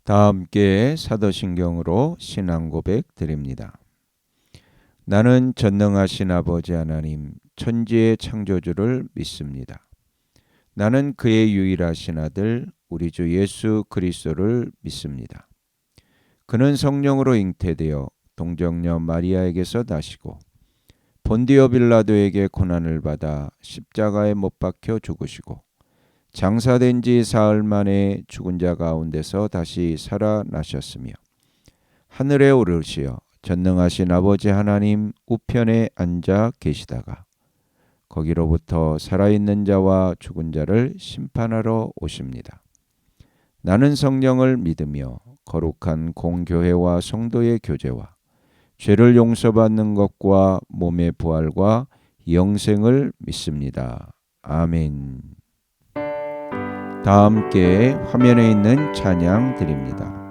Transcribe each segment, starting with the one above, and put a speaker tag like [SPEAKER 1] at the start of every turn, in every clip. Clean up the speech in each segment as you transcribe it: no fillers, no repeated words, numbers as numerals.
[SPEAKER 1] 다 함께 사도신경으로 신앙 고백 드립니다. 나는 전능하신 아버지 하나님 천지의 창조주를 믿습니다. 나는 그의 유일하신 아들 우리 주 예수 그리스도를 믿습니다. 그는 성령으로 잉태되어 동정녀 마리아에게서 나시고 본디오 빌라도에게 고난을 받아 십자가에 못 박혀 죽으시고 장사된 지 사흘 만에 죽은 자 가운데서 다시 살아나셨으며 하늘에 오르시어 전능하신 아버지 하나님 우편에 앉아 계시다가 거기로부터 살아있는 자와 죽은 자를 심판하러 오십니다. 나는 성령을 믿으며 거룩한 공교회와 성도의 교제와 죄를 용서받는 것과 몸의 부활과 영생을 믿습니다. 아멘. 다 함께 화면에 있는 찬양 드립니다.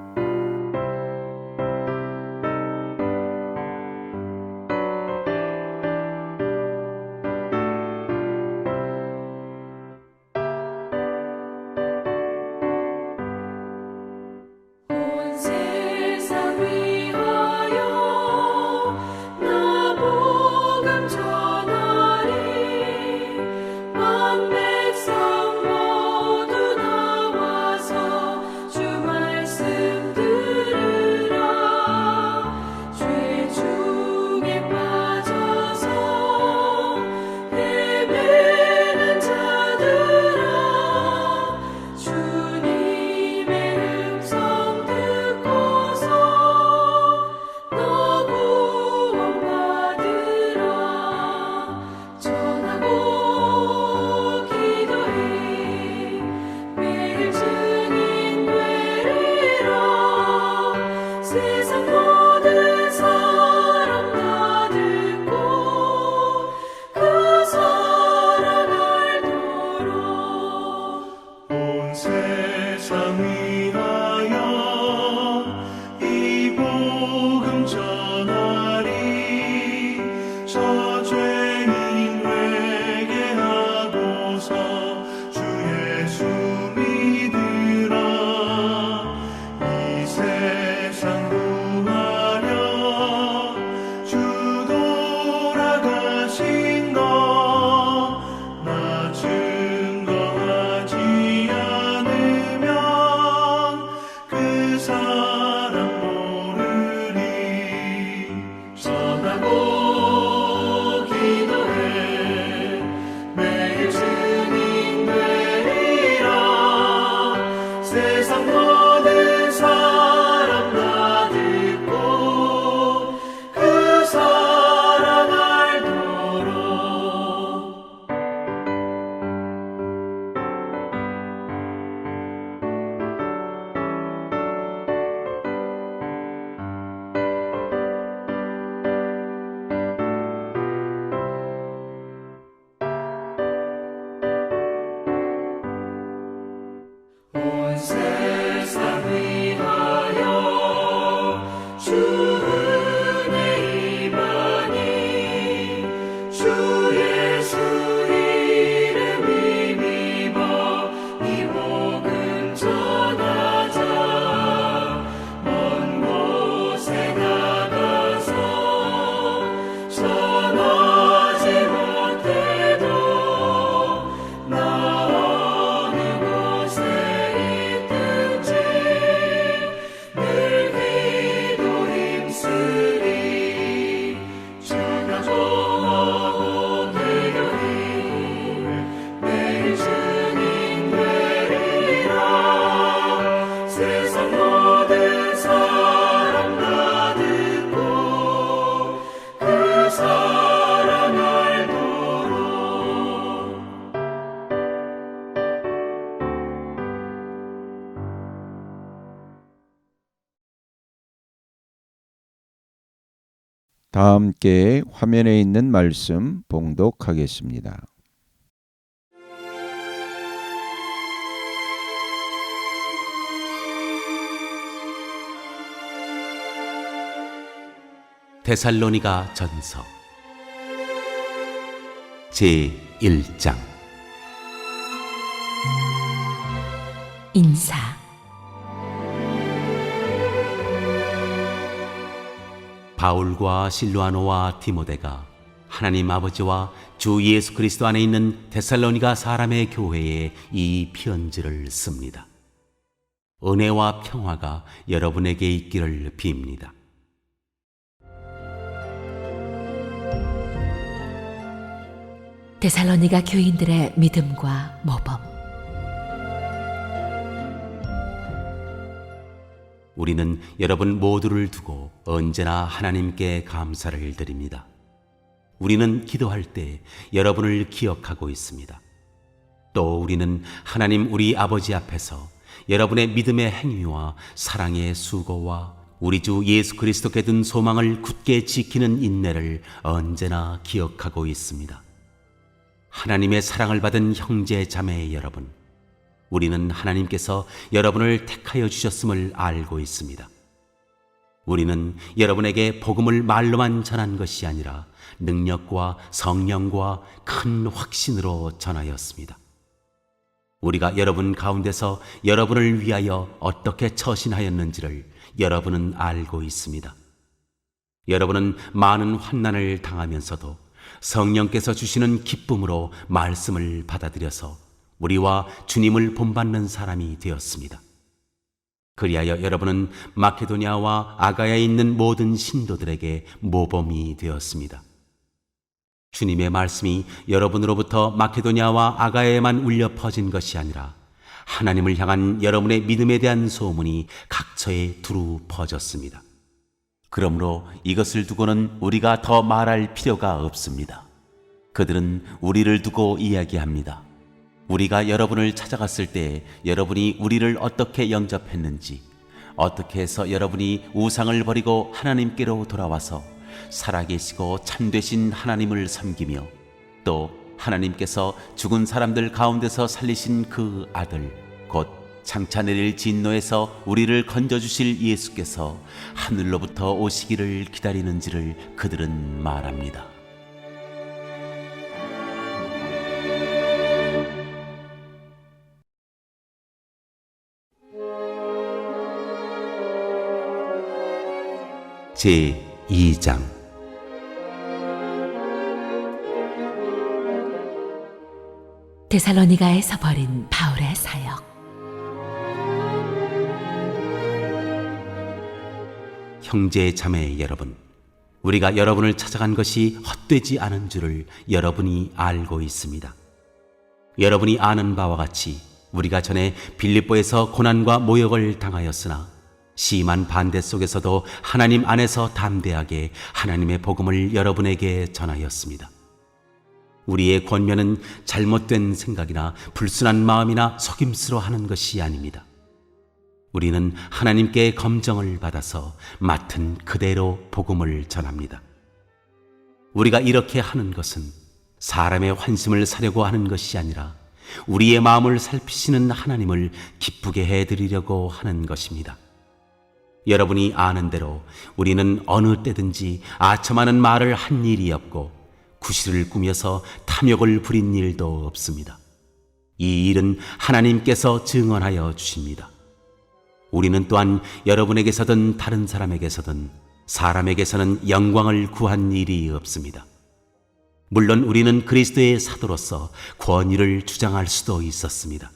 [SPEAKER 1] 다 함께 화면에 있는 말씀 봉독하겠습니다.
[SPEAKER 2] 데살로니가 전서 제1장.
[SPEAKER 3] 인사.
[SPEAKER 2] 바울과 실루아노와 디모데가 하나님 아버지와 주 예수 그리스도 안에 있는 데살로니가 사람의 교회에 이 편지를 씁니다. 은혜와 평화가 여러분에게 있기를 빕니다.
[SPEAKER 3] 데살로니가 교인들의 믿음과 모범.
[SPEAKER 2] 우리는 여러분 모두를 두고 언제나 하나님께 감사를 드립니다. 우리는 기도할 때 여러분을 기억하고 있습니다. 또 우리는 하나님 우리 아버지 앞에서 여러분의 믿음의 행위와 사랑의 수고와 우리 주 예수 그리스도께 둔 소망을 굳게 지키는 인내를 언제나 기억하고 있습니다. 하나님의 사랑을 받은 형제 자매 여러분, 우리는 하나님께서 여러분을 택하여 주셨음을 알고 있습니다. 우리는 여러분에게 복음을 말로만 전한 것이 아니라 능력과 성령과 큰 확신으로 전하였습니다. 우리가 여러분 가운데서 여러분을 위하여 어떻게 처신하였는지를 여러분은 알고 있습니다. 여러분은 많은 환난을 당하면서도 성령께서 주시는 기쁨으로 말씀을 받아들여서 우리와 주님을 본받는 사람이 되었습니다. 그리하여 여러분은 마케도냐와 아가야에 있는 모든 신도들에게 모범이 되었습니다. 주님의 말씀이 여러분으로부터 마케도냐와 아가야에만 울려 퍼진 것이 아니라 하나님을 향한 여러분의 믿음에 대한 소문이 각처에 두루 퍼졌습니다. 그러므로 이것을 두고는 우리가 더 말할 필요가 없습니다. 그들은 우리를 두고 이야기합니다. 우리가 여러분을 찾아갔을 때 여러분이 우리를 어떻게 영접했는지, 어떻게 해서 여러분이 우상을 버리고 하나님께로 돌아와서 살아계시고 참되신 하나님을 섬기며 또 하나님께서 죽은 사람들 가운데서 살리신 그 아들 곧 장차 내릴 진노에서 우리를 건져주실 예수께서 하늘로부터 오시기를 기다리는지를 그들은 말합니다. 제2장
[SPEAKER 3] 데살로니가에서 벌인 바울의 사역.
[SPEAKER 2] 형제 자매 여러분, 우리가 여러분을 찾아간 것이 헛되지 않은 줄을 여러분이 알고 있습니다. 여러분이 아는 바와 같이 우리가 전에 빌립보에서 고난과 모욕을 당하였으나 심한 반대 속에서도 하나님 안에서 담대하게 하나님의 복음을 여러분에게 전하였습니다. 우리의 권면은 잘못된 생각이나 불순한 마음이나 속임수로 하는 것이 아닙니다. 우리는 하나님께 검정을 받아서 맡은 그대로 복음을 전합니다. 우리가 이렇게 하는 것은 사람의 환심을 사려고 하는 것이 아니라 우리의 마음을 살피시는 하나님을 기쁘게 해드리려고 하는 것입니다. 여러분이 아는 대로 우리는 어느 때든지 아첨하는 말을 한 일이 없고 구실을 꾸며서 탐욕을 부린 일도 없습니다. 이 일은 하나님께서 증언하여 주십니다. 우리는 또한 여러분에게서든 다른 사람에게서든 사람에게서는 영광을 구한 일이 없습니다. 물론 우리는 그리스도의 사도로서 권위를 주장할 수도 있었습니다.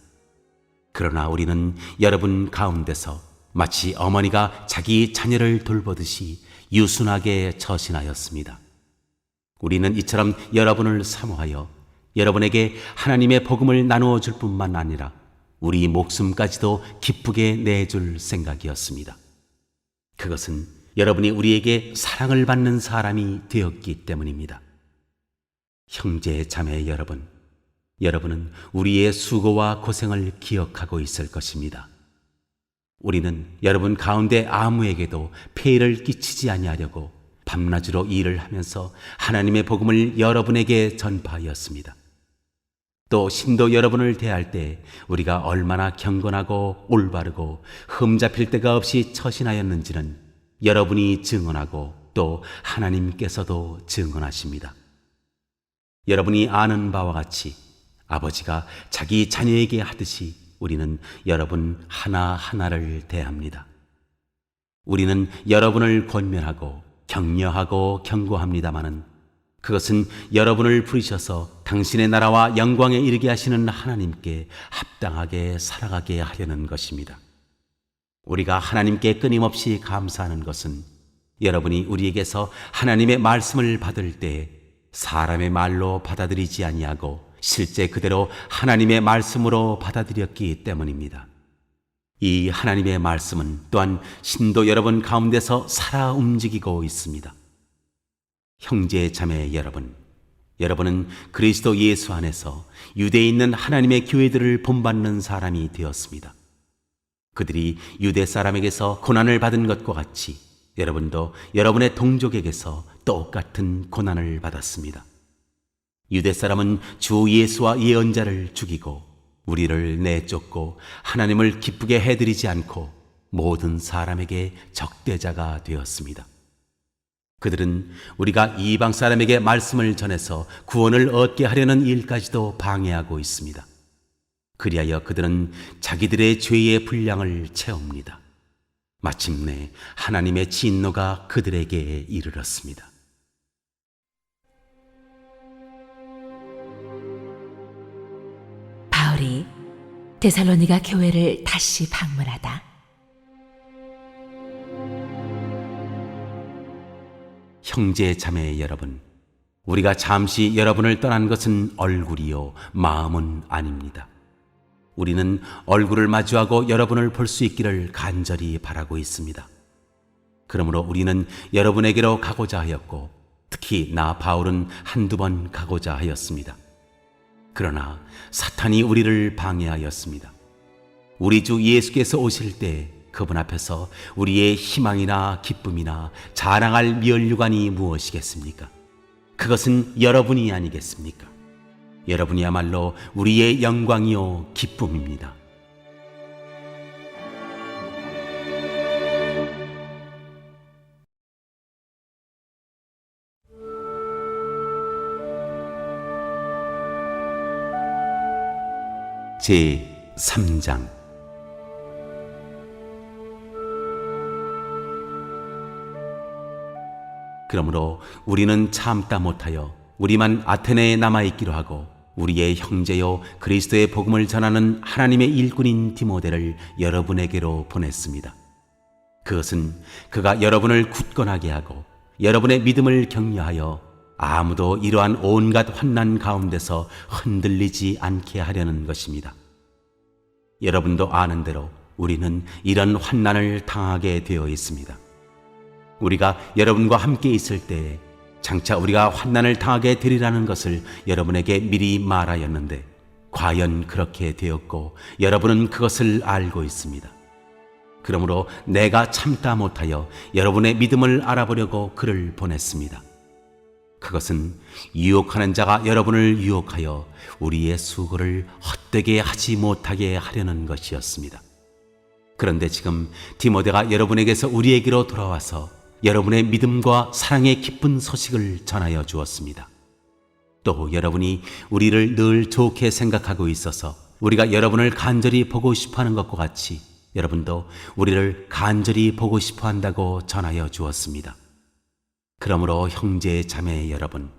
[SPEAKER 2] 그러나 우리는 여러분 가운데서 마치 어머니가 자기 자녀를 돌보듯이 유순하게 처신하였습니다. 우리는 이처럼 여러분을 사모하여 여러분에게 하나님의 복음을 나누어 줄 뿐만 아니라 우리 목숨까지도 기쁘게 내줄 생각이었습니다. 그것은 여러분이 우리에게 사랑을 받는 사람이 되었기 때문입니다. 형제 자매 여러분, 여러분은 우리의 수고와 고생을 기억하고 있을 것입니다. 우리는 여러분 가운데 아무에게도 폐해를 끼치지 아니하려고 밤낮으로 일을 하면서 하나님의 복음을 여러분에게 전파하였습니다. 또 신도 여러분을 대할 때 우리가 얼마나 경건하고 올바르고 흠잡힐 데가 없이 처신하였는지는 여러분이 증언하고 또 하나님께서도 증언하십니다. 여러분이 아는 바와 같이 아버지가 자기 자녀에게 하듯이 우리는 여러분 하나하나를 대합니다. 우리는 여러분을 권면하고 격려하고 경고합니다마는 그것은 여러분을 부르셔서 당신의 나라와 영광에 이르게 하시는 하나님께 합당하게 살아가게 하려는 것입니다. 우리가 하나님께 끊임없이 감사하는 것은 여러분이 우리에게서 하나님의 말씀을 받을 때 사람의 말로 받아들이지 아니하고 실제 그대로 하나님의 말씀으로 받아들였기 때문입니다. 이 하나님의 말씀은 또한 신도 여러분 가운데서 살아 움직이고 있습니다. 형제 자매 여러분, 여러분은 그리스도 예수 안에서 유대에 있는 하나님의 교회들을 본받는 사람이 되었습니다. 그들이 유대 사람에게서 고난을 받은 것과 같이 여러분도 여러분의 동족에게서 똑같은 고난을 받았습니다. 유대 사람은 주 예수와 예언자를 죽이고 우리를 내쫓고 하나님을 기쁘게 해드리지 않고 모든 사람에게 적대자가 되었습니다. 그들은 우리가 이방 사람에게 말씀을 전해서 구원을 얻게 하려는 일까지도 방해하고 있습니다. 그리하여 그들은 자기들의 죄의 분량을 채웁니다. 마침내 하나님의 진노가 그들에게 이르렀습니다.
[SPEAKER 3] 바울이 데살로니가 교회를 다시 방문하다.
[SPEAKER 2] 형제 자매 여러분, 우리가 잠시 여러분을 떠난 것은 얼굴이요 마음은 아닙니다. 우리는 얼굴을 마주하고 여러분을 볼 수 있기를 간절히 바라고 있습니다. 그러므로 우리는 여러분에게로 가고자 하였고 특히 나 바울은 한두 번 가고자 하였습니다. 그러나 사탄이 우리를 방해하였습니다. 우리 주 예수께서 오실 때 그분 앞에서 우리의 희망이나 기쁨이나 자랑할 면류관이 무엇이겠습니까? 그것은 여러분이 아니겠습니까? 여러분이야말로 우리의 영광이요 기쁨입니다. 제 3장 그러므로 우리는 참다 못하여 우리만 아테네에 남아있기로 하고 우리의 형제요 그리스도의 복음을 전하는 하나님의 일꾼인 디모데를 여러분에게로 보냈습니다. 그것은 그가 여러분을 굳건하게 하고 여러분의 믿음을 격려하여 아무도 이러한 온갖 환난 가운데서 흔들리지 않게 하려는 것입니다. 여러분도 아는 대로 우리는 이런 환난을 당하게 되어 있습니다. 우리가 여러분과 함께 있을 때 장차 우리가 환난을 당하게 되리라는 것을 여러분에게 미리 말하였는데 과연 그렇게 되었고 여러분은 그것을 알고 있습니다. 그러므로 내가 참다 못하여 여러분의 믿음을 알아보려고 그를 보냈습니다. 그것은 유혹하는 자가 여러분을 유혹하여 우리의 수고를 헛되게 하지 못하게 하려는 것이었습니다. 그런데 지금 디모데가 여러분에게서 우리에게로 돌아와서 여러분의 믿음과 사랑의 기쁜 소식을 전하여 주었습니다. 또 여러분이 우리를 늘 좋게 생각하고 있어서 우리가 여러분을 간절히 보고 싶어하는 것과 같이 여러분도 우리를 간절히 보고 싶어한다고 전하여 주었습니다. 그러므로 형제 자매 여러분,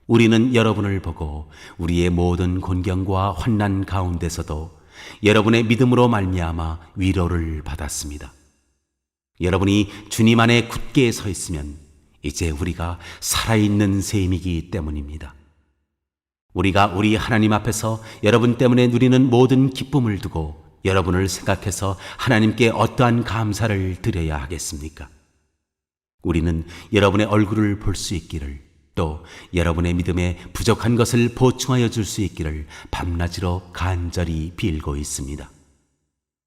[SPEAKER 2] 우리는 여러분을 보고 우리의 모든 곤경과 환난 가운데서도 여러분의 믿음으로 말미암아 위로를 받았습니다. 여러분이 주님 안에 굳게 서 있으면 이제 우리가 살아있는 셈이기 때문입니다. 우리가 우리 하나님 앞에서 여러분 때문에 누리는 모든 기쁨을 두고 여러분을 생각해서 하나님께 어떠한 감사를 드려야 하겠습니까? 우리는 여러분의 얼굴을 볼 수 있기를 또 여러분의 믿음에 부족한 것을 보충하여 줄 수 있기를 밤낮으로 간절히 빌고 있습니다.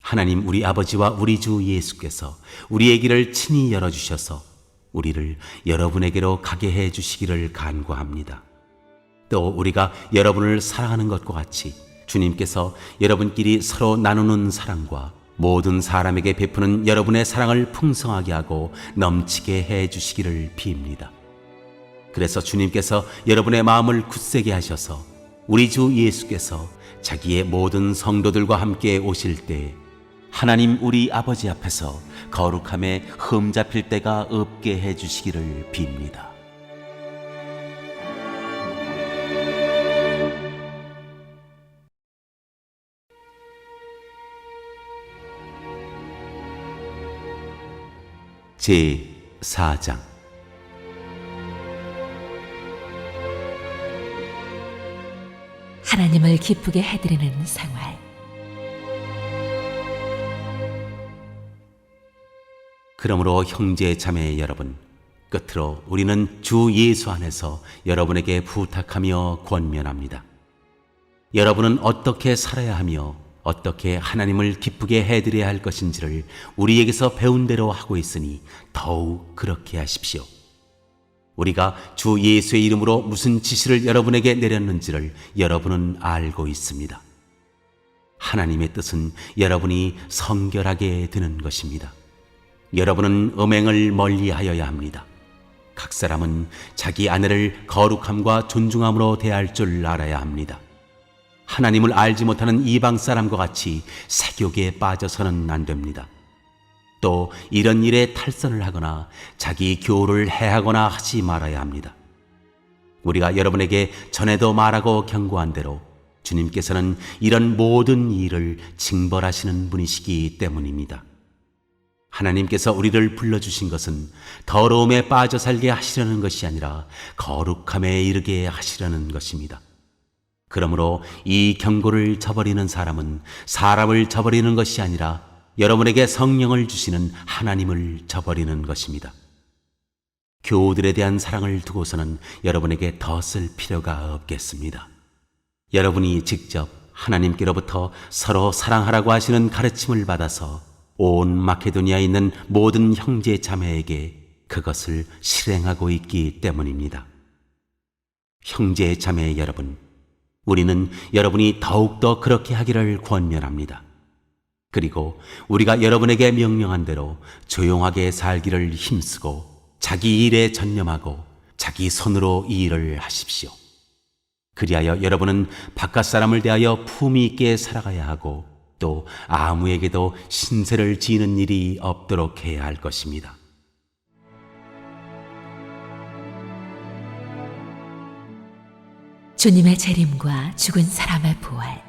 [SPEAKER 2] 하나님 우리 아버지와 우리 주 예수께서 우리의 길을 친히 열어주셔서 우리를 여러분에게로 가게 해 주시기를 간구합니다. 또 우리가 여러분을 사랑하는 것과 같이 주님께서 여러분끼리 서로 나누는 사랑과 모든 사람에게 베푸는 여러분의 사랑을 풍성하게 하고 넘치게 해 주시기를 빕니다. 그래서 주님께서 여러분의 마음을 굳세게 하셔서 우리 주 예수께서 자기의 모든 성도들과 함께 오실 때 하나님 우리 아버지 앞에서 거룩함에 흠잡힐 때가 없게 해주시기를 빕니다. 제 4장.
[SPEAKER 3] 하나님을 기쁘게 해드리는 생활.
[SPEAKER 2] 그러므로 형제 자매 여러분, 끝으로 우리는 주 예수 안에서 여러분에게 부탁하며 권면합니다. 여러분은 어떻게 살아야 하며 어떻게 하나님을 기쁘게 해드려야 할 것인지를 우리에게서 배운 대로 하고 있으니 더욱 그렇게 하십시오. 우리가 주 예수의 이름으로 무슨 지시를 여러분에게 내렸는지를 여러분은 알고 있습니다. 하나님의 뜻은 여러분이 성결하게 되는 것입니다. 여러분은 음행을 멀리하여야 합니다. 각 사람은 자기 아내를 거룩함과 존중함으로 대할 줄 알아야 합니다. 하나님을 알지 못하는 이방 사람과 같이 색욕에 빠져서는 안 됩니다. 또 이런 일에 탈선을 하거나 자기 교우를 해하거나 하지 말아야 합니다. 우리가 여러분에게 전에도 말하고 경고한 대로 주님께서는 이런 모든 일을 징벌하시는 분이시기 때문입니다. 하나님께서 우리를 불러주신 것은 더러움에 빠져 살게 하시려는 것이 아니라 거룩함에 이르게 하시려는 것입니다. 그러므로 이 경고를 저버리는 사람은 사람을 저버리는 것이 아니라 여러분에게 성령을 주시는 하나님을 저버리는 것입니다. 교우들에 대한 사랑을 두고서는 여러분에게 더 쓸 필요가 없겠습니다. 여러분이 직접 하나님께로부터 서로 사랑하라고 하시는 가르침을 받아서 온 마케도니아에 있는 모든 형제 자매에게 그것을 실행하고 있기 때문입니다. 형제 자매 여러분, 우리는 여러분이 더욱더 그렇게 하기를 권면합니다. 그리고 우리가 여러분에게 명령한 대로 조용하게 살기를 힘쓰고 자기 일에 전념하고 자기 손으로 이 일을 하십시오. 그리하여 여러분은 바깥 사람을 대하여 품위 있게 살아가야 하고 또 아무에게도 신세를 지는 일이 없도록 해야 할 것입니다.
[SPEAKER 3] 주님의 재림과 죽은 사람의 부활.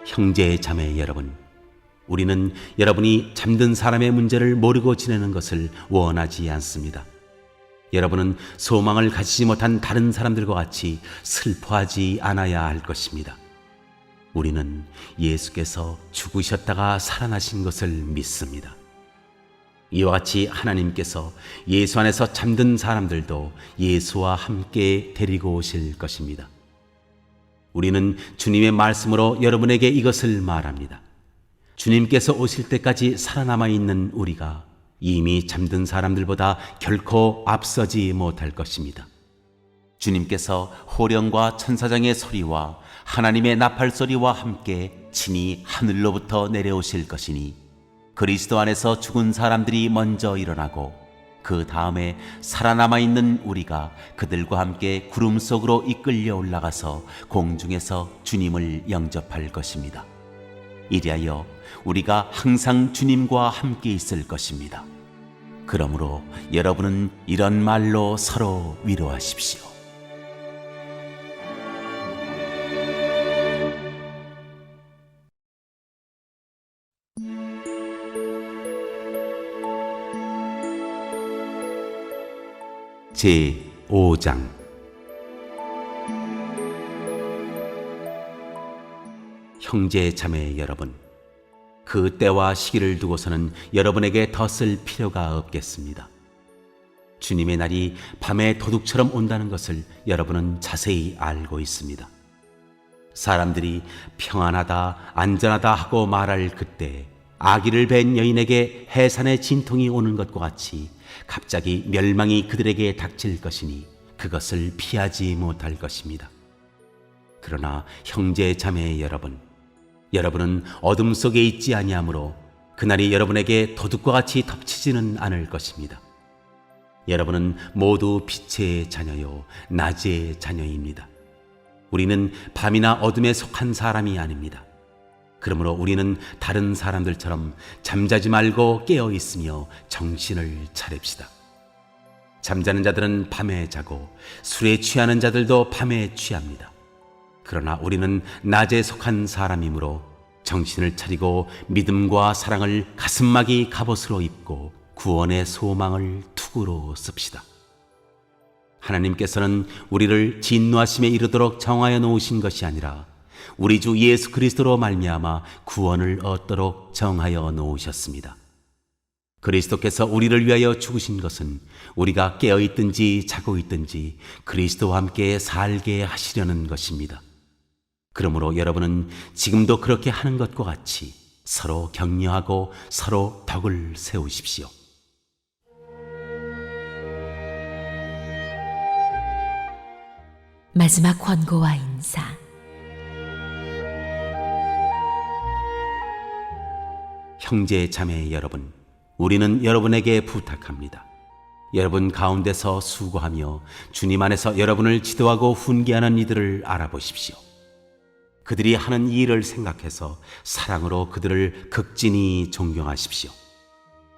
[SPEAKER 2] 형제 자매 여러분, 우리는 여러분이 잠든 사람의 문제를 모르고 지내는 것을 원하지 않습니다. 여러분은 소망을 가지지 못한 다른 사람들과 같이 슬퍼하지 않아야 할 것입니다. 우리는 예수께서 죽으셨다가 살아나신 것을 믿습니다. 이와 같이 하나님께서 예수 안에서 잠든 사람들도 예수와 함께 데리고 오실 것입니다. 우리는 주님의 말씀으로 여러분에게 이것을 말합니다. 주님께서 오실 때까지 살아남아 있는 우리가 이미 잠든 사람들보다 결코 앞서지 못할 것입니다. 주님께서 호령과 천사장의 소리와 하나님의 나팔 소리와 함께 친히 하늘로부터 내려오실 것이니 그리스도 안에서 죽은 사람들이 먼저 일어나고 그 다음에 살아남아 있는 우리가 그들과 함께 구름 속으로 이끌려 올라가서 공중에서 주님을 영접할 것입니다. 이리하여 우리가 항상 주님과 함께 있을 것입니다. 그러므로 여러분은 이런 말로 서로 위로하십시오. 제 5장. 형제 자매 여러분, 그 때와 시기를 두고서는 여러분에게 더 쓸 필요가 없겠습니다. 주님의 날이 밤의 도둑처럼 온다는 것을 여러분은 자세히 알고 있습니다. 사람들이 평안하다, 안전하다 하고 말할 그때 아기를 뵌 여인에게 해산의 진통이 오는 것과 같이 갑자기 멸망이 그들에게 닥칠 것이니 그것을 피하지 못할 것입니다. 그러나 형제 자매 여러분, 여러분은 어둠 속에 있지 아니하므로 그날이 여러분에게 도둑과 같이 덮치지는 않을 것입니다. 여러분은 모두 빛의 자녀요 낮의 자녀입니다. 우리는 밤이나 어둠에 속한 사람이 아닙니다. 그러므로 우리는 다른 사람들처럼 잠자지 말고 깨어 있으며 정신을 차립시다. 잠자는 자들은 밤에 자고 술에 취하는 자들도 밤에 취합니다. 그러나 우리는 낮에 속한 사람이므로 정신을 차리고 믿음과 사랑을 가슴막이 갑옷으로 입고 구원의 소망을 투구로 씁시다. 하나님께서는 우리를 진노하심에 이르도록 정하여 놓으신 것이 아니라 우리 주 예수 그리스도로 말미암아 구원을 얻도록 정하여 놓으셨습니다. 그리스도께서 우리를 위하여 죽으신 것은 우리가 깨어 있든지 자고 있든지 그리스도와 함께 살게 하시려는 것입니다. 그러므로 여러분은 지금도 그렇게 하는 것과 같이 서로 격려하고 서로 덕을 세우십시오.
[SPEAKER 3] 마지막 권고와 인사.
[SPEAKER 2] 형제 자매 여러분, 우리는 여러분에게 부탁합니다. 여러분 가운데서 수고하며 주님 안에서 여러분을 지도하고 훈계하는 이들을 알아보십시오. 그들이 하는 이 일을 생각해서 사랑으로 그들을 극진히 존경하십시오.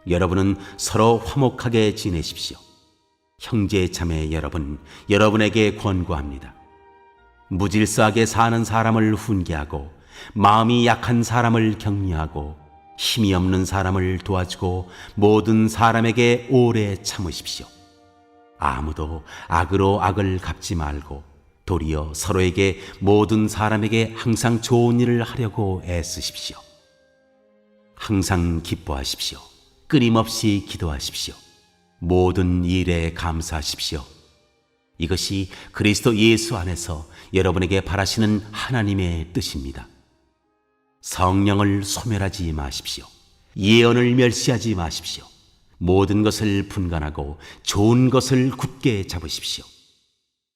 [SPEAKER 2] 여러분은 서로 화목하게 지내십시오. 형제 자매 여러분, 여러분에게 권고합니다. 무질서하게 사는 사람을 훈계하고 마음이 약한 사람을 격려하고 힘이 없는 사람을 도와주고 모든 사람에게 오래 참으십시오. 아무도 악으로 악을 갚지 말고 도리어 서로에게 모든 사람에게 항상 좋은 일을 하려고 애쓰십시오. 항상 기뻐하십시오. 끊임없이 기도하십시오. 모든 일에 감사하십시오. 이것이 그리스도 예수 안에서 여러분에게 바라시는 하나님의 뜻입니다. 성령을 소멸하지 마십시오. 예언을 멸시하지 마십시오. 모든 것을 분간하고 좋은 것을 굳게 잡으십시오.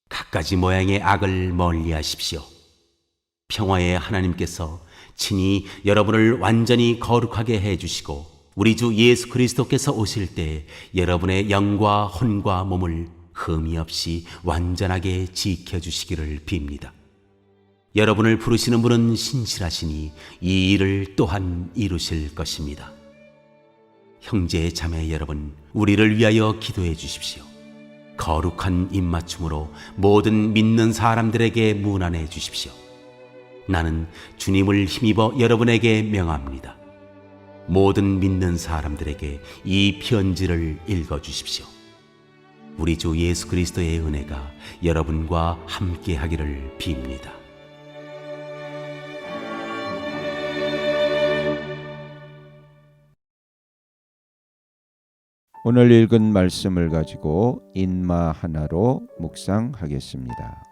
[SPEAKER 2] 갖가지 모양의 악을 멀리하십시오. 평화의 하나님께서 친히 여러분을 완전히 거룩하게 해주시고 우리 주 예수 그리스도께서 오실 때 여러분의 영과 혼과 몸을 흠이 없이 완전하게 지켜주시기를 빕니다. 여러분을 부르시는 분은 신실하시니 이 일을 또한 이루실 것입니다. 형제 자매 여러분, 우리를 위하여 기도해 주십시오. 거룩한 입맞춤으로 모든 믿는 사람들에게 문안해 주십시오. 나는 주님을 힘입어 여러분에게 명합니다. 모든 믿는 사람들에게 이 편지를 읽어 주십시오. 우리 주 예수 그리스도의 은혜가 여러분과 함께 하기를 빕니다.
[SPEAKER 1] 오늘 읽은 말씀을 가지고 인마 하나로 묵상하겠습니다.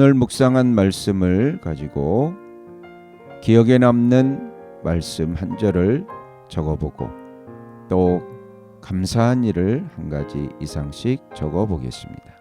[SPEAKER 1] 오늘 묵상한 말씀을 가지고 기억에 남는 말씀 한 절을 적어보고 또 감사한 일을 한 가지 이상씩 적어보겠습니다.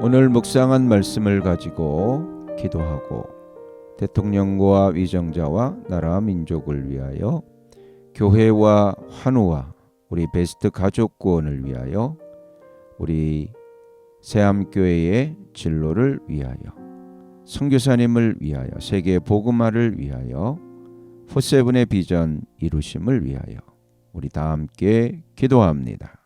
[SPEAKER 1] 오늘 묵상한 말씀을 가지고 기도하고 대통령과 위정자와 나라 민족을 위하여 교회와 환우와 우리 베스트 가족 구원을 위하여 우리 새암교회의 진로를 위하여 선교사님을 위하여 세계 복음화를 위하여 포세븐의 비전 이루심을 위하여 우리 다 함께 기도합니다.